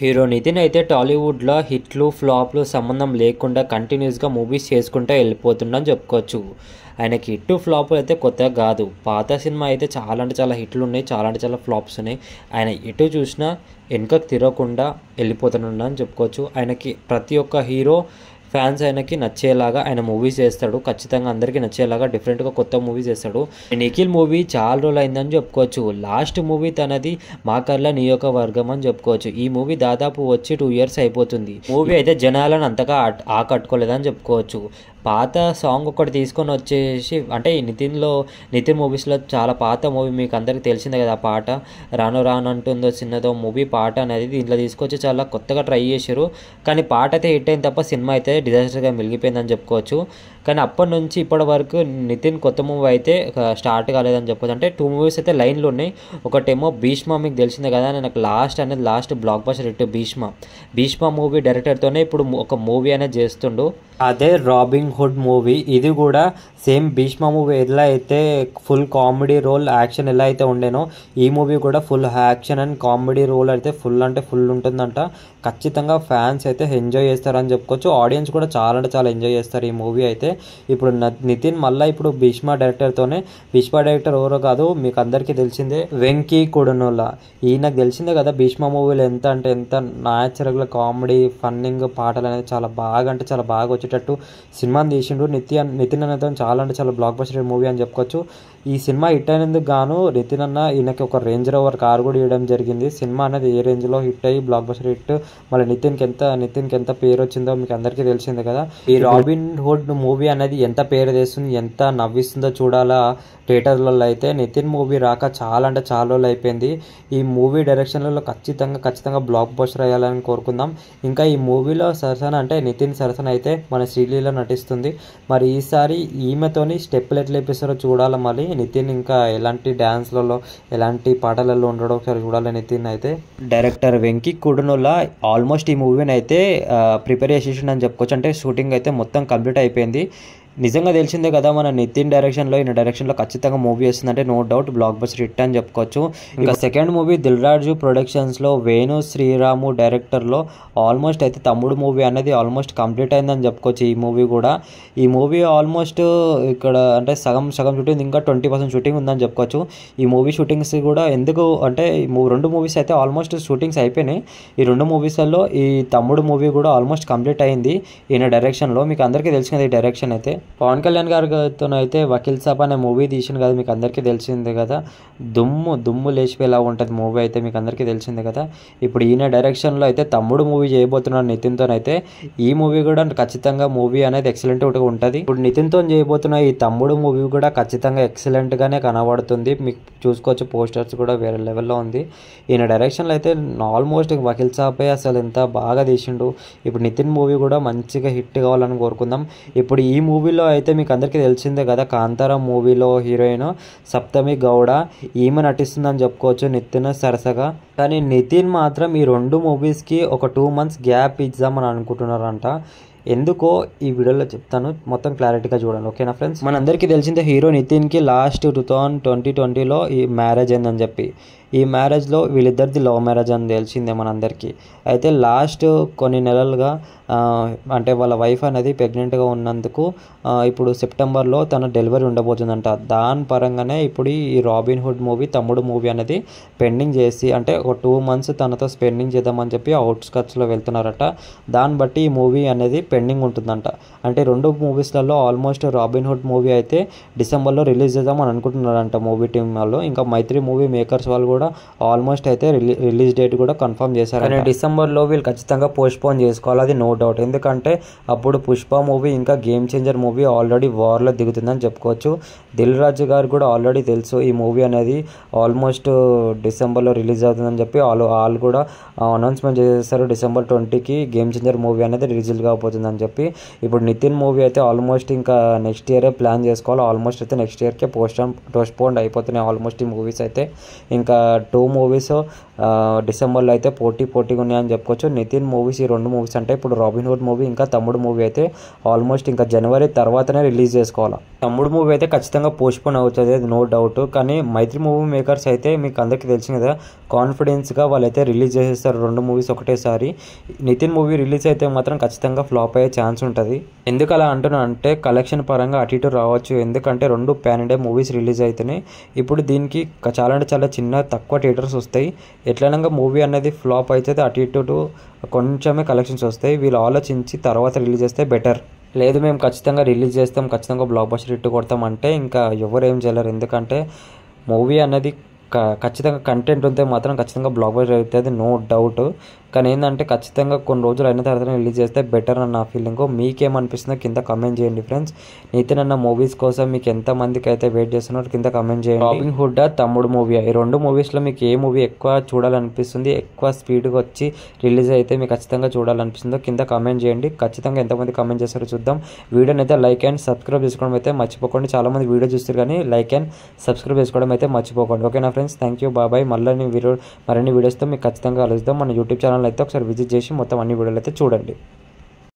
Hero Nitin అయితే టాలీవుడ్లో హిట్లు ఫ్లాప్లు సంబంధం లేకుండా కంటిన్యూస్గా మూవీస్ చేసుకుంటూ వెళ్ళిపోతుండని చెప్పుకోవచ్చు. ఆయనకి హిట్ ఫ్లాప్ అయితే కొత్తగా కాదు. పాత సినిమా అయితే చాలా అంటే చాలా హిట్లు ఉన్నాయి, చాలా అంటే చాలా ఫ్లాప్స్ ఉన్నాయి. ఆయన ఎటు చూసినా వెనుకకు తిరగకుండా వెళ్ళిపోతున్నాడని చెప్పుకోవచ్చు. ఆయనకి ప్రతి ఒక్క హీరో ఫ్యాన్స్ ఆయనకి నచ్చేలాగా ఆయన మూవీస్ చేస్తాడు. ఖచ్చితంగా అందరికీ నచ్చేలాగా డిఫరెంట్గా కొత్త మూవీస్ చేస్తాడు. నిఖిల్ మూవీ చాలా రోజులు అయిందని చెప్పుకోవచ్చు. లాస్ట్ మూవీ తనది మా కర్ల నియోజకవర్గం అని చెప్పుకోవచ్చు. ఈ మూవీ దాదాపు వచ్చి 2 years అయిపోతుంది. మూవీ అయితే జనాలను అంతగా ఆకట్టుకోలేదని చెప్పుకోవచ్చు. పాత సాంగ్ ఒకటి తీసుకొని వచ్చేసి అంటే నితిన్ మూవీస్లో చాలా పాత మూవీ మీకు అందరికీ తెలిసిందే కదా. ఆ పాట రాను రాను అంటుందో చిన్నదో మూవీ పాట అనేది దీంట్లో తీసుకొచ్చి చాలా కొత్తగా ట్రై చేశారు. కానీ పాట అయితే హిట్ అయింది తప్ప సినిమా అయితే డిజాస్టర్గా మిగిలిపోయిందని చెప్పుకోవచ్చు. కానీ అప్పటి నుంచి ఇప్పటి వరకు నితిన్ కొత్త మూవీ అయితే స్టార్ట్ కాలేదని చెప్పొచ్చు. అంటే 2 movies అయితే లైన్లో ఉన్నాయి. ఒకటేమో భీష్మ, మీకు తెలిసిందే కదా. నాకు last blockbuster hit Bheeshma movie డైరెక్టర్తోనే ఇప్పుడు ఒక మూవీ అనేది చేస్తుండు. అదే రాబిన్ హుడ్ మూవీ. ఇది కూడా సేమ్ భీష్మ మూవీ ఎలా అయితే ఫుల్ కామెడీ రోల్ యాక్షన్ ఎలా అయితే ఉండేనో ఈ మూవీ కూడా full action and comedy role అయితే ఫుల్ అంటే ఫుల్ ఉంటుందంట. ఖచ్చితంగా ఫ్యాన్స్ అయితే ఎంజాయ్ చేస్తారని చెప్పుకోవచ్చు. ఆడియన్స్ కూడా చాలా అంటే చాలా ఎంజాయ్ చేస్తారు ఈ మూవీ అయితే. ఇప్పుడు నితిన్ మళ్ళీ ఇప్పుడు భీష్మ డైరెక్టర్తోనే, భీష్మ డైరెక్టర్ ఎవరో కాదు మీకు అందరికీ తెలిసిందే, వెంకీ కొడునోల. ఈయనకు తెలిసిందే కదా భీష్మ మూవీలో ఎంత అంటే ఎంత న్యాచురల్గా కామెడీ ఫన్నింగ్ పాటలు అనేది చాలా బాగా అంటే చాలా బాగా వచ్చేటట్టు సినిమాని తీసిండు. నితిన్ అనేది చాలా అంటే చాలా బ్లాక్ బస్టర్ మూవీ అని చెప్పుకోవచ్చు. ఈ సినిమా హిట్ అయినందుకు గాను నితిన్ అన్న ఈయనకి ఒక రేంజ్ రోవర్ కార్ కూడా ఇవ్వడం జరిగింది. సినిమా అనేది ఏ రేంజ్లో హిట్ అయ్యి బ్లాక్ బస్టర్ హిట్, మళ్ళీ నితిన్కి ఎంత పేరు వచ్చిందో మీకు అందరికీ తెలిసిందే కదా. ఈ రాబిన్ హుడ్ మూవీ అనేది ఎంత పేరు తెస్తుంది, ఎంత నవ్విస్తుందో చూడాలా థియేటర్లలో. అయితే నితిన్ మూవీ రాక చాలా అంటే చాలా రోజులు అయిపోయింది. ఈ మూవీ డైరెక్షన్లలో ఖచ్చితంగా బ్లాక్ బస్టర్ అయ్యాలని కోరుకుందాం. ఇంకా ఈ మూవీలో సరసన అంటే నితిన్ సరసన అయితే మన శ్రీలీల నటిస్తుంది. మరి ఈసారి ఈమెతోని స్టెప్పులు ఎట్లా వేపిస్తారో చూడాలి. మళ్ళీ నితిన్ ఇంకా ఎలాంటి డ్యాన్స్లలో ఎలాంటి పాటలలో ఉండడం ఒకసారి చూడాలి. నితిన్ అయితే డైరెక్టర్ వెంకీ కుడునోల ఆల్మోస్ట్ ఈ మూవీని అయితే ప్రిపేర్ చేసేసిండని చెప్పుకోవచ్చు. అంటే షూటింగ్ అయితే మొత్తం కంప్లీట్ అయిపోయింది. నిజంగా తెలిసిందే కదా మన నితిన్ డైరెక్షన్లో ఖచ్చితంగా మూవీ వస్తుందంటే no doubt blockbuster hit అని చెప్పుకోవచ్చు. ఇంకా సెకండ్ మూవీ దిల్ రాజు ప్రొడక్షన్స్లో వేణు శ్రీరాము డైరెక్టర్లో ఆల్మోస్ట్ అయితే తమ్ముడు మూవీ అనేది ఆల్మోస్ట్ కంప్లీట్ అయిందని చెప్పుకోవచ్చు. ఈ మూవీ ఆల్మోస్ట్ ఇక్కడ అంటే సగం షూటింగ్, ఇంకా 20% షూటింగ్ ఉందని చెప్పుకోవచ్చు. ఈ మూవీ షూటింగ్స్ కూడా ఎందుకు అంటే 2 movies అయితే ఆల్మోస్ట్ షూటింగ్స్ అయిపోయినాయి. ఈ 2 moviesలలో ఈ తమ్ముడు మూవీ కూడా ఆల్మోస్ట్ కంప్లీట్ అయింది ఈయన డైరెక్షన్లో. మీకు అందరికీ తెలిసింది ఈ డైరెక్షన్ అయితే పవన్ కళ్యాణ్ గారితో అయితే వకీల్ సాబ్ అనే మూవీ తీసింది కదా, మీకు అందరికీ తెలిసిందే కదా. దుమ్ము లేచిపోయేలా ఉంటుంది మూవీ అయితే మీకు అందరికీ తెలిసిందే కదా. ఇప్పుడు ఈయన డైరెక్షన్లో అయితే తమ్ముడు మూవీ చేయబోతున్నాడు నితిన్తో అయితే. ఈ మూవీ కూడా ఖచ్చితంగా మూవీ అనేది ఎక్సలెంట్ ఉంటుంది. ఇప్పుడు నితిన్తో చేయబోతున్న ఈ తమ్ముడు మూవీ కూడా ఖచ్చితంగా ఎక్సలెంట్గానే కనబడుతుంది. మీకు చూసుకోవచ్చు పోస్టర్స్ కూడా వేరే లెవెల్లో ఉంది. ఈయన డైరెక్షన్లో అయితే ఆల్మోస్ట్ వకీల్ సాబ్ అసలు ఎంత బాగా తీసిండు. ఇప్పుడు నితిన్ మూవీ కూడా మంచిగా హిట్ కావాలని కోరుకుందాం. ఇప్పుడు ఈ మూవీలో అయితే మీకు అందరికీ తెలిసిందే కదా, కాంతారా మూవీలో హీరోయిన్ సప్తమి గౌడ ఈమె నటిస్తుందని చెప్పుకోవచ్చు నితిన్ సరసగా. కానీ నితిన్ మాత్రం ఈ 2 moviesకి ఒక 2 months గ్యాప్ ఇద్దామని అనుకుంటున్నారంట. ఎందుకో ఈ వీడియోలో చెప్తాను, మొత్తం క్లారిటీగా చూడండి. ఓకేనా ఫ్రెండ్స్, మనందరికీ తెలిసిందే హీరో నితిన్కి లాస్ట్ 2020లో ఈ మ్యారేజ్ అయిందని చెప్పి. ఈ మ్యారేజ్లో వీళ్ళిద్దరిది లవ్ మ్యారేజ్ అని తెలిసిందే మనందరికీ. అయితే లాస్ట్ కొన్ని నెలలుగా అంటే వాళ్ళ వైఫ్ అనేది ప్రెగ్నెంట్గా ఉన్నందుకు ఇప్పుడు సెప్టెంబర్లో తన డెలివరీ ఉండబోతుందంట. దాని పరంగానే ఇప్పుడు ఈ రాబిన్ హుడ్ మూవీ తమ్ముడు మూవీ అనేది పెండింగ్ చేసి అంటే ఒక 2 months తనతో స్పెండింగ్ చేద్దామని చెప్పి అవుట్స్కట్స్లో వెళ్తున్నారట. దాన్ని బట్టి ఈ మూవీ అనేది పెండింగ్ ఉంటుందంట. అంటే 2 moviesలలో ఆల్మోస్ట్ రాబిన్ హుడ్ మూవీ అయితే డిసెంబర్లో రిలీజ్ చేద్దామని అనుకుంటున్నారంట మూవీ టీమ్ వాళ్ళు. ఇంకా మైత్రి మూవీ మేకర్స్ వాళ్ళు కూడా ఆల్మోస్ట్ అయితే రిలీజ్ డేట్ కూడా కన్ఫర్మ్ చేశారు. కానీ డిసెంబర్లో వీళ్ళు ఖచ్చితంగా పోస్ట్పోన్ చేసుకోవాలి, అది నో డౌట్. ఎందుకంటే అప్పుడు పుష్ప మూవీ ఇంకా గేమ్ చేంజర్ మూవీ ఆల్రెడీ వార్లో దిగుతుందని చెప్పుకోవచ్చు. దిల్ రాజు గారు కూడా ఆల్రెడీ తెలుసు ఈ మూవీ అనేది ఆల్మోస్ట్ డిసెంబర్లో రిలీజ్ అవుతుందని చెప్పి వాళ్ళు కూడా అనౌన్స్మెంట్ చేసేస్తారు. December 20కి గేమ్ చేంజర్ మూవీ అనేది రిలీజ్ కాబోతుందని చెప్పి. ఇప్పుడు నితిన్ మూవీ అయితే ఆల్మోస్ట్ ఇంకా నెక్స్ట్ ఇయరే ప్లాన్ చేసుకోవాలి. ఆల్మోస్ట్ అయితే నెక్స్ట్ ఇయర్కే పోస్ట్పోన్ అయిపోతున్నాయి ఆల్మోస్ట్ ఈ మూవీస్ అయితే. ఇంకా 2 movies డిసెంబర్లో అయితే పోటీగా ఉన్నాయని చెప్పుకోవచ్చు. నితిన్ మూవీస్, ఈ 2 మూవీస్ అంటే ఇప్పుడు రాబిన్ హుడ్ మూవీ ఇంకా తమ్ముడు మూవీ అయితే ఆల్మోస్ట్ ఇంకా జనవరి తర్వాతనే రిలీజ్ చేసుకోవాలి. తమ్ముడు మూవీ అయితే ఖచ్చితంగా పోస్ట్పోన్ అవుతుంది, అది నో డౌట్. కానీ మైత్రి మూవీ మేకర్స్ అయితే మీకు అందరికీ తెలిసింది కదా, కాన్ఫిడెన్స్గా వాళ్ళైతే రిలీజ్ చేసేస్తారు 2 మూవీస్ ఒకటేసారి. నితిన్ మూవీ రిలీజ్ అయితే మాత్రం ఖచ్చితంగా ఫ్లాప్ అయ్యే ఛాన్స్ ఉంటుంది. ఎందుకు అలా అంటున్నా అంటే కలెక్షన్ పరంగా అటు ఇటు రావచ్చు, ఎందుకంటే 2 పాన్ ఇండియా మూవీస్ రిలీజ్ అయితేనే ఇప్పుడు దీనికి చాలా అంటే చాలా తక్కువ థియేటర్స్ వస్తాయి. ఎట్లనగా మూవీ అనేది ఫ్లాప్ అయితే అటు ఇటు కొంచెమే కలెక్షన్స్ వస్తాయి. వీళ్ళు ఆలోచించి తర్వాత రిలీజ్ చేస్తే బెటర్. లేదు మేము ఖచ్చితంగా రిలీజ్ చేస్తాం, ఖచ్చితంగా బ్లాక్ బస్టర్ హిట్ కొడతాం అంటే ఇంకా ఎవరు ఏం చేయలేరు. ఎందుకంటే మూవీ అనేది ఖచ్చితంగా కంటెంట్ ఉంటే మాత్రం ఖచ్చితంగా బ్లాక్ బస్టర్ అవుతుంది, నో డౌట్. కానీ ఏంటంటే ఖచ్చితంగా కొన్ని రోజులు అయిన తర్వాత రిలీజ్ చేస్తే బెటర్ అని నా ఫీలింగ్. మీకేమనిపిస్తుందో కింద కమెంట్ చేయండి ఫ్రెండ్స్. నితిన్ అన్న మూవీస్ కోసం మీకు ఎంతమందికి అయితే వెయిట్ చేస్తున్నారో కింద కమెంట్ చేయండి. రాబిన్ హుడ్, తమ్ముడు మూవీ, ఈ 2 మూవీస్లో మీకు ఏ మూవీ ఎక్కువ చూడాలనిపిస్తుంది, ఎక్కువ స్పీడ్గా వచ్చి రిలీజ్ అయితే మీకు ఖచ్చితంగా చూడాలనిపిస్తుందో కింద కమెంట్ చేయండి. ఖచ్చితంగా ఎంతమంది కమెంట్ చేస్తారో చూద్దాం. వీడియోని అయితే లైక్ అండ్ సబ్స్క్రైబ్ చేసుకోవడం అయితే మర్చిపోకండి. చాలామంది వీడియో చూస్తారు కానీ లైక్ అండ్ సబ్స్క్రైబ్ చేసుకోవడం అయితే మర్చిపోకండి. ఓకేనా ఫ్రెండ్స్, థ్యాంక్ యూ, బాయ్. మరిన్ని వీడియోస్తో మీకు ఖచ్చితంగా కలుద్దాం. మన యూట్యూబ్ ఛానల్ అయితే ఒకసారి విజిట్ చేసి మొత్తం అన్ని వీడియోలు అయితే చూడండి.